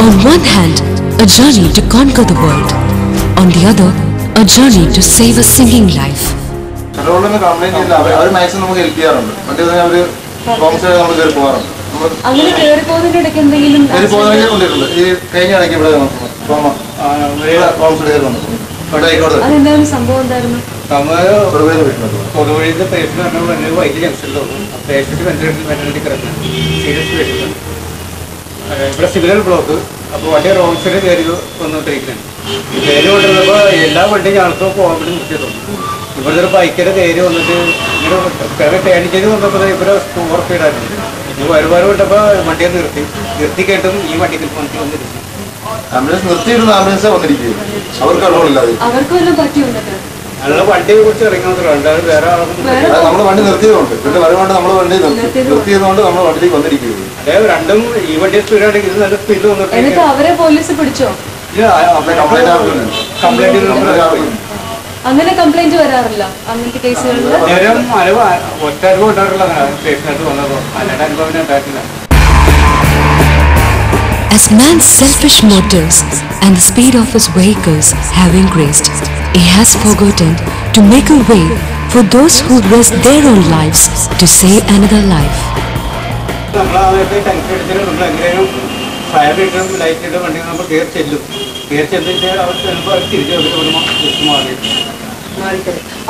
On one hand, a journey to conquer the world. On the other, a journey to save a singing life. Civil block, what a wrong side area on the treatment. They don't have a love and also cooperating with them. Whether by care area on the private energy on the paper to work it. You are about material, your ticket, you might take it on the ambulance, nothing to the ambulance on the review. Our color. I love one day which are regular under where I want to random even this period is another field on the police. Yeah, I complaint. I'm going to complain to Arla. I'm going to case As man's selfish motives and the speed of his vehicles have increased, he has forgotten to make a way for those who risk their own lives to save another life.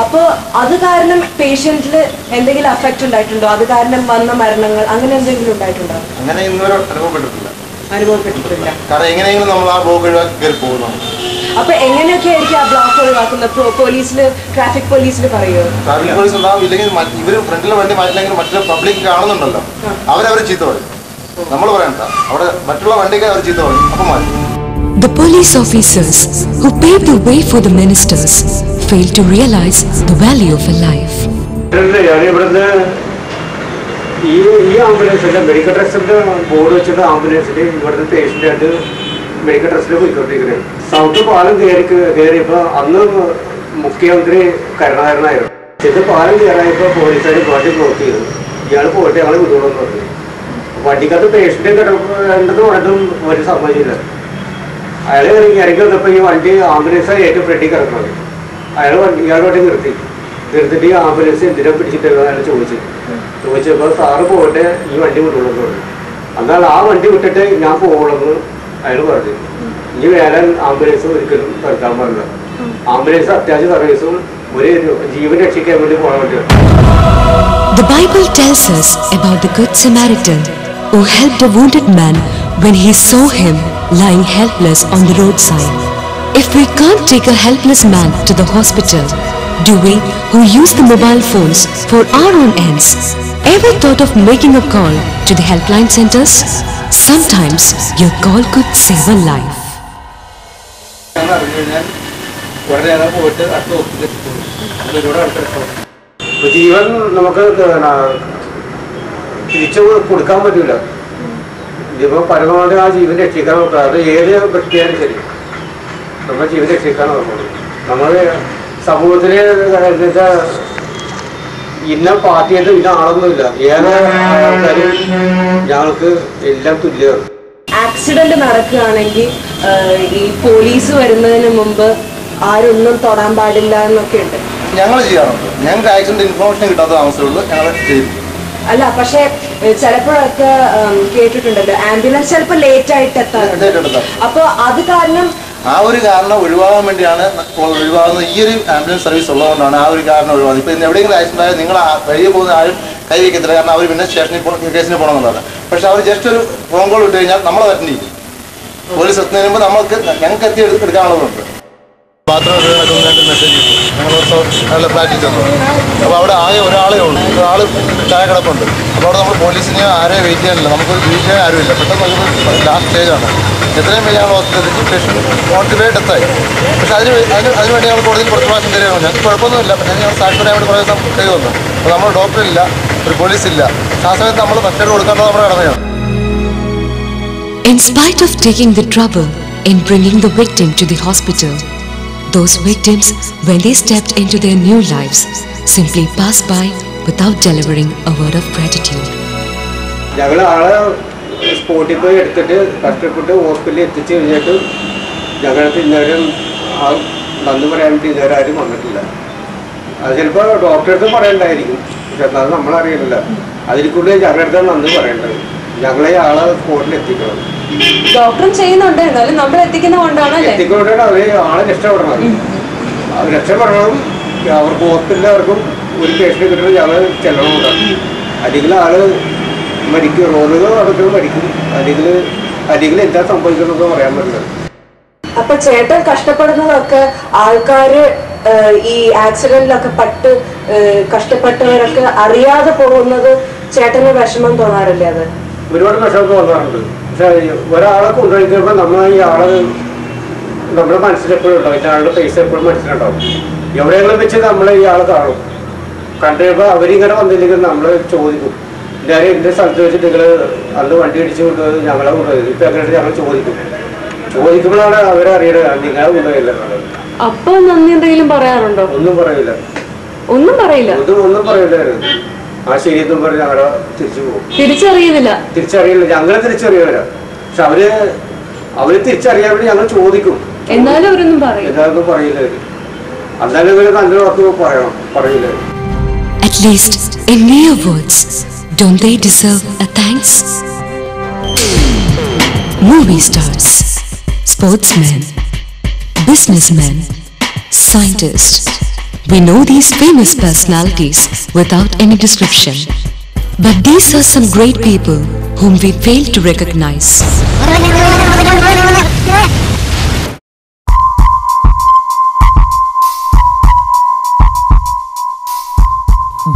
അപ്പോൾ അത് കാരണം പേഷ്യന്റിൽ എന്തെങ്കിലും affect ഉണ്ടായിട്ടുണ്ടോ? അത് കാരണം വന്ന മരണങ്ങൾ അങ്ങനെ എന്തെങ്കിലും ഉണ്ടായിട്ടുണ്ടോ? അങ്ങനെ ഇന്നുവരെ അനുഭവപ്പെട്ടിട്ടില്ല. കാരണം എങ്ങനെയെങ്കിലും നമ്മൾ ആ ബ്ലോക്ക് കയറി പോകുന്നു. അപ്പൊ എങ്ങനെയൊക്കെ ആയിരിക്കും ആ ബ്ലോക്ക് ഒഴിവാക്കുന്നത്? പോലീസിൽ ട്രാഫിക് പോലീസിൽ പറയുമോ? ട്രാഫിക് പോലീസ് ഉണ്ടാവും. ഇല്ലെങ്കിൽ ഇവര് ഫ്രണ്ടിലെ വണ്ടി മാറ്റില്ലെങ്കിൽ മറ്റുള്ള പബ്ലിക് കാണുന്നുണ്ടല്ലോ, അവരവർ ചീത്ത പറയും. നമ്മൾ പറയണ്ട, അവിടെ മറ്റുള്ള വണ്ടിക്ക് അവർ ചീത്ത പറയും, അപ്പം മാറ്റി. The police officers who paved the way for the ministers failed to realize the value of a life. ഈ ആംബുലൻസിന്റെ മെഡിക്കൽ ട്രസ്റ്റിന്റെ ബോർഡ് വെച്ചിട്ട് ആംബുലൻസിൽ ഇവിടുത്തെ പേഷ്യൻ്റായിട്ട് മെഡിക്കൽ ട്രസ്റ്റിൽ പോയിക്കൊണ്ടിരിക്കുന്നത്. സൗത്ത് പാലം കയറിയപ്പോൾ അന്ന് മുഖ്യമന്ത്രി കരുണാകരനായിരുന്നു. ഇത് പാലം കയറായപ്പോൾ പോലീസുകാർ വണ്ടി ബ്ലോക്ക് ചെയ്തു. ഇയാൾ പോയിട്ട് ഞങ്ങൾ വിടുകയെന്ന് പറഞ്ഞു. വണ്ടിക്കകത്ത് പേഷ്യൻ്റ് കിടക്കേണ്ടത് പറഞ്ഞിട്ടും ഒരു സമ്മതിച്ചില്ല. അയാൾ ഇറങ്ങി വന്നപ്പോൾ ഈ വണ്ടി ആംബുലൻസാണ് ഏറ്റവും ഫ്രണ്ടിൽ കിടക്കുന്നത്. ഇയാൾ വണ്ടി നിർത്തിയിട്ട് ഈ ആംബുലൻസ് എന്തിനാ പിടിച്ചിട്ടില്ല അയാൾ ചോദിച്ചപ്പോൾ സാറ് പോയിട്ട് ഈ വണ്ടി വിടുള്ളൂ പറഞ്ഞു. എന്നാൽ ആ വണ്ടി വിട്ടിട്ട് ഞാൻ പോകുള്ളൂ അയാൾ പറഞ്ഞു. ഇനി വേറെ ആംബുലൻസ് ഒരിക്കലും നിർത്താൻ പാടില്ല. ആംബുലൻസ് അത്യാവശ്യ സർവീസും ഒരു ജീവൻ രക്ഷിക്കാൻ വേണ്ടി പോകാൻ വേണ്ടിയാണ്. The Bible tells us about the Good Samaritan who helped a wounded man when he saw him lying helpless on the roadside. If we can't take a helpless man to the hospital, do we, who use the mobile phones for our own ends, ever thought of making a call to the helpline centers? Sometimes your call could save a life. ജീവൻ നമുക്ക് തിരിച്ചു കൊടുക്കാൻ പറ്റില്ല. ഇപ്പം പരമാവധി ആ ജീവൻ രക്ഷിക്കാൻ നോക്കുക. അത് ഏത് വ്യക്തിയായാലും ശരി, നമ്മുടെ ജീവൻ രക്ഷിക്കാൻ നോക്കണം. നമ്മൾ സമൂഹത്തിലെ ഇന്ന പാർട്ടിയായിട്ട് ഇന്ന ആളൊന്നുമില്ല. ഏത് ആൾക്കാരും ഞങ്ങൾക്ക് എല്ലാം തുല്യമാണ്. ആക്സിഡന്റ് നടക്കുകയാണെങ്കിൽ ഈ പോലീസ് വരുന്നതിന് മുമ്പ് ആരൊന്നും തൊടാൻ പാടില്ല എന്നൊക്കെ ഉണ്ട്. ഞങ്ങൾ ചെയ്യാറുണ്ട്. ഞങ്ങൾക്ക് ആക്സിഡന്റ് ഇൻഫോർമേഷൻ കിട്ടാത്ത താമസമുള്ളൂ, ഞങ്ങൾ ചെയ്യും. അല്ല, പക്ഷെ ചിലപ്പോഴൊക്കെ കേട്ടിട്ടുണ്ടല്ലോ ആംബുലൻസ് ചിലപ്പോൾ ലേറ്റ് ആയിട്ട് എത്താറുണ്ട്. അപ്പൊ അത് കാരണം ആ ഒരു കാരണം ഒഴിവാകാൻ വേണ്ടിയാണ് ഒഴിവാകുന്ന ഈ ഒരു ആംബുലൻസ് സർവീസ് ഉള്ളതുകൊണ്ടാണ് ആ ഒരു കാരണം ഒഴിവാകുന്നത്. ഇപ്പോൾ ഇന്ന് എവിടെയെങ്കിലും ആക്സിഡന്റ് ആയാൽ നിങ്ങൾ വഴിയെ പോകുന്ന ആരും കൈ വയ്ക്കത്തില്ല. കാരണം അവർ പിന്നെ സ്റ്റേഷനിൽ കേസിന് പോകണമെന്നുള്ളതാണ്. പക്ഷെ അവർ ജസ്റ്റ് ഒരു ഫോൺ കോൾ ഇട്ട് കഴിഞ്ഞാൽ നമ്മളെ അറ്റൻഡ് ചെയ്യും. പോലീസ് എത്തുന്നതിന് മുമ്പ് ഞങ്ങൾക്ക് എത്തി എടുക്കാനുള്ളതുണ്ട്. ബാത്റൂം നടക്കുന്നതായിട്ട് മെസ്സേജ് ചെയ്തു. ഞങ്ങൾ നല്ല ഫ്ലാറ്റിൽ ചെന്നു. അപ്പോൾ അവിടെ ആകെ ഒരാളേ ഉള്ളൂ. ഒരാൾ ചായ കിടപ്പുണ്ട്. അപ്പോൾ അവിടെ നമ്മൾ പോലീസിനെ ആരെയും വെയിറ്റ് ചെയ്യാനില്ല. നമുക്ക് വെയിറ്റ് ചെയ്യാൻ ആരുമില്ല. പെട്ടെന്ന് നമുക്ക് ലാസ്റ്റ് സ്റ്റേജാണ്. എത്രയും വേഗം ഞങ്ങൾ ഹോസ്പിറ്റലിൽ പേഷ്യൻ്റ് മോട്ടിവേ ഡെത്തായി. പക്ഷേ അതിനുവേണ്ടി ഞങ്ങൾ കോടതിയിൽ കുറച്ച് പ്രാവശ്യം തരികയാണ്. ഞങ്ങൾക്ക് കുഴപ്പമൊന്നുമില്ല. പക്ഷേ ഞങ്ങൾ സാറ്റിസ്ഫൈഡ് വേണ്ടി കുറേ ദിവസം ചെയ്തു വന്നു. അപ്പോൾ നമ്മൾ ഡോക്ടറില്ല, ഒരു പോലീസില്ല. ആ സമയത്ത് നമ്മൾ മറ്റൊരു കൊടുക്കേണ്ടത് നമ്മുടെ കടമയാണ്. In spite of taking the trouble in bringing the victim to the hospital, those victims, when they stepped into their new lives, simply passed by without delivering a word of gratitude. ഞങ്ങൾ ആളെ സ്പോട്ടിൽ പോയി എടുത്തിട്ട് കഷ്ടപ്പെട്ട് ഹോസ്പിറ്റലിൽ എത്തിച്ച് കഴിഞ്ഞിട്ട് ഞങ്ങൾക്ക് ഇന്നവരും ആ നന്ദി പറയാൻ വേണ്ടി ഇന്നവരും ആരും വന്നിട്ടില്ല. അത് ചിലപ്പോൾ ഡോക്ടറെ പറയണ്ടായിരിക്കും, പക്ഷെ അത് നമ്മളറിയില്ല. അതിൽ കൂടുതൽ ഞങ്ങളുടെ നന്ദി പറയേണ്ടത്. ഞങ്ങളെ ആളെ സ്പോട്ടിൽ എത്തിക്കണം. ഡോക്ടറും ചെയ്യുന്നുണ്ട്, എന്നാലും നമ്മൾ എത്തിക്കുന്നതുകൊണ്ടാണ് അവര് ആളെ രക്ഷപ്പെടണം. രക്ഷപ്പെടണം. അവർക്ക് ഹോസ്പിറ്റലിൽ അവർക്കും ഒരു പേഷ്യന്റ് കിട്ടുന്നത് ഞങ്ങൾ ചെല്ലണമെന്നാണ്. അല്ലെങ്കിൽ ആള് മരിക്കും, റോഡുകൾ നടക്കുന്നത് മരിക്കും. അല്ലെങ്കിൽ എന്താ സംഭവിക്കുന്നതെന്ന് പറയാൻ പറ്റില്ല. അപ്പൊ ചേട്ടൻ കഷ്ടപ്പെടുന്നതൊക്കെ ആൾക്കാര് ഈ ആക്സിഡന്റിലൊക്കെ കഷ്ടപ്പെട്ടവരൊക്കെ അറിയാതെ പോകുന്നത് ചേട്ടന് വിഷമം തോന്നാറില്ലേ? അത് ഒരുപാട് വിഷമം തോന്നാറുണ്ട്. പക്ഷെ ഒരാളെ കൊണ്ടുപോയിക്കുമ്പോൾ നമ്മൾ ഈ ആള് നമ്മുടെ മനസ്സിലെപ്പോഴും ഉണ്ടാവും. ഇയാളുടെ പൈസ എപ്പോഴും മനസ്സിലുണ്ടാവും. എവിടെയെങ്കിലും വെച്ച് നമ്മൾ ഈ ആളെ കാണും. കണ്ടുകഴിയുമ്പോൾ അവരിങ്ങനെ വന്നില്ലെങ്കിൽ നമ്മൾ ചോദിക്കും, എന്തായാലും എൻ്റെ സ്ഥലത്ത് വെച്ചിട്ട് നിങ്ങൾ അന്ന് വണ്ടി അടിച്ചു കൊണ്ടുപോയത് ഞങ്ങളെ കൊണ്ടുപോയത് ഇപ്പം എങ്ങനെ ഞങ്ങൾ ചോദിക്കുമ്പോഴാണ് അവരറിയണത് നിങ്ങളെ കൊണ്ടുപോയില്ല. അപ്പൊ നന്ദി എന്തെങ്കിലും പറയാറുണ്ടോ? ഒന്നും പറയില്ല. ഒന്നും പറയില്ലായിരുന്നു. ആ ശരിയെന്നും പറഞ്ഞ് ഞങ്ങളെ തിരിച്ചു പോകും. തിരിച്ചറിയില്ല. ഞങ്ങളെ തിരിച്ചറിയവരാ. പക്ഷെ അവര് തിരിച്ചറിയാൻ വേണ്ടി ഞങ്ങൾ ചോദിക്കും. എന്നാലും അവരൊന്നും പറയില്ല. എന്നാലും നല്ല വാക്ക് പറയില്ല. At least in mere words, don't they deserve a thanks? Movie stars, sportsmen, businessmen, scientists. We know these famous personalities without any description. But these are some great people whom we fail to recognize.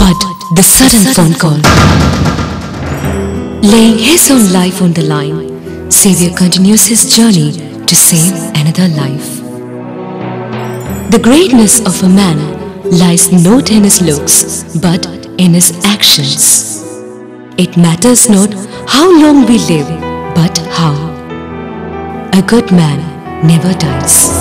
But the sudden phone call, laying his own life on the line, Savior continues his journey to save another life. The greatness of a man lies not in his looks, but in his actions. It matters not how long we live, but how. A good man never dies.